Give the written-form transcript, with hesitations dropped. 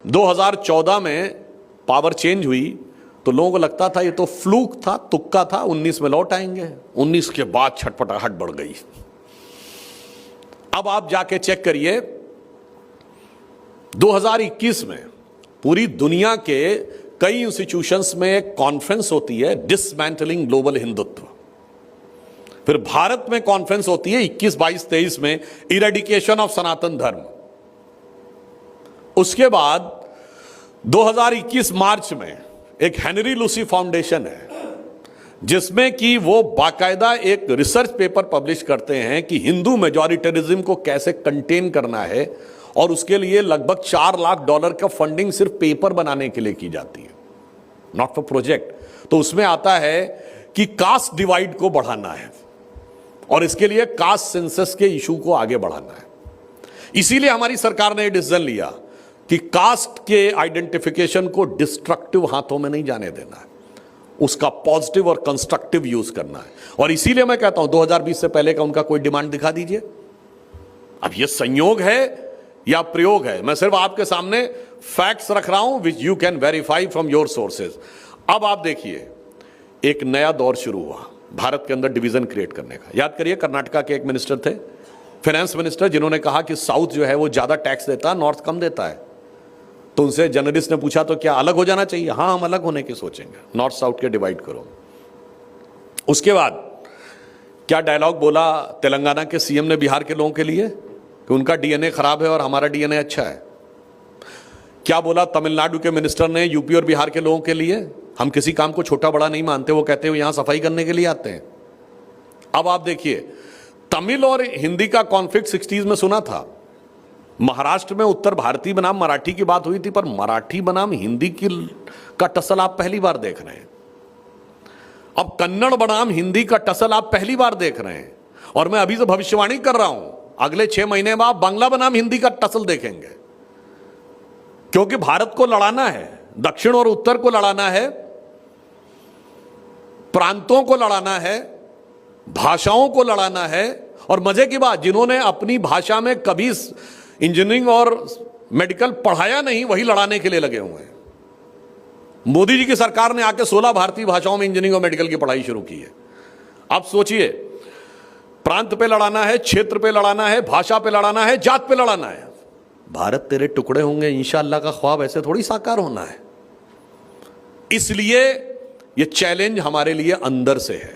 2014 में power change हुई तो लोगों को लगता था ये तो फ्लूक था, तुक्का था, 19 में लौट आएंगे। 19 के बाद छटपटाहट बढ़ गई। अब आप जाके चेक करिए, 2021 में पूरी दुनिया के कई इंस्टीट्यूशंस में एक कॉन्फ्रेंस होती है, डिसमैंटलिंग ग्लोबल हिंदुत्व। फिर भारत में कॉन्फ्रेंस होती है 21, 22, 23 में, इरेडिकेशन ऑफ सनातन धर्म। उसके बाद 2021 मार्च में एक हेनरी लूसी फाउंडेशन है, जिसमें कि वो बाकायदा एक रिसर्च पेपर पब्लिश करते हैं कि हिंदू मेजॉरिटरिज्म को कैसे कंटेन करना है, और उसके लिए लगभग $4 लाख का फंडिंग सिर्फ पेपर बनाने के लिए की जाती है, नॉट फॉर प्रोजेक्ट। तो उसमें आता है कि कास्ट डिवाइड को बढ़ाना है और इसके लिए कास्ट सेंसस के इशू को आगे बढ़ाना है। इसीलिए हमारी सरकार ने यह डिसीजन लिया कि कास्ट के आइडेंटिफिकेशन को डिस्ट्रक्टिव हाथों में नहीं जाने देना है, उसका पॉजिटिव और कंस्ट्रक्टिव यूज करना है। और इसीलिए मैं कहता हूं 2020 से पहले का उनका कोई डिमांड दिखा दीजिए। अब यह संयोग है या प्रयोग है, मैं सिर्फ आपके सामने फैक्ट्स रख रहा हूं which you can verify from your sources. अब आप देखिए, एक नया दौर शुरू हुआ भारत के अंदर डिवीजन क्रिएट करने का। याद करिए, कर्नाटका के एक मिनिस्टर थे, फाइनेंस मिनिस्टर, जिन्होंने कहा कि साउथ जो है वो ज्यादा टैक्स देता है, नॉर्थ कम देता है। तो उनसे जर्नलिस्ट ने पूछा तो क्या अलग हो जाना चाहिए? हाँ, हम अलग होने की सोचेंगे, नॉर्थ साउथ के डिवाइड करो। उसके बाद क्या डायलॉग बोला तेलंगाना के सीएम ने बिहार के लोगों के लिए कि उनका डीएनए खराब है और हमारा डीएनए अच्छा है? क्या बोला तमिलनाडु के मिनिस्टर ने यूपी और बिहार के लोगों के लिए? हम किसी काम को छोटा बड़ा नहीं मानते, वो कहते हैं यहां सफाई करने के लिए आते हैं। अब आप देखिए, तमिल और हिंदी का कॉन्फ्लिक्ट 60s में सुना था। महाराष्ट्र में उत्तर भारतीय बनाम मराठी की बात हुई थी, पर मराठी बनाम हिंदी का टसल आप पहली बार देख रहे हैं। अब कन्नड़ बनाम हिंदी का टसल आप पहली बार देख रहे हैं। और मैं अभी से भविष्यवाणी कर रहा हूं, अगले 6 महीने में आप बांग्ला बनाम हिंदी का टसल देखेंगे, क्योंकि भारत को लड़ाना है, दक्षिण और उत्तर को लड़ाना है, प्रांतों को लड़ाना है, भाषाओं को लड़ाना है। और मजे की बात, जिन्होंने अपनी भाषा में कभी इंजीनियरिंग और मेडिकल पढ़ाया नहीं, वही लड़ाने के लिए लगे हुए हैं। मोदी जी की सरकार ने आके 16 भारतीय भाषाओं में इंजीनियरिंग और मेडिकल की पढ़ाई शुरू की है। आप सोचिए, प्रांत पे लड़ाना है, क्षेत्र पे लड़ाना है, भाषा पे लड़ाना है, जात पे लड़ाना है। भारत तेरे टुकड़े होंगे इंशाअल्लाह का ख्वाब ऐसे थोड़ी साकार होना है। इसलिए यह चैलेंज हमारे लिए अंदर से है।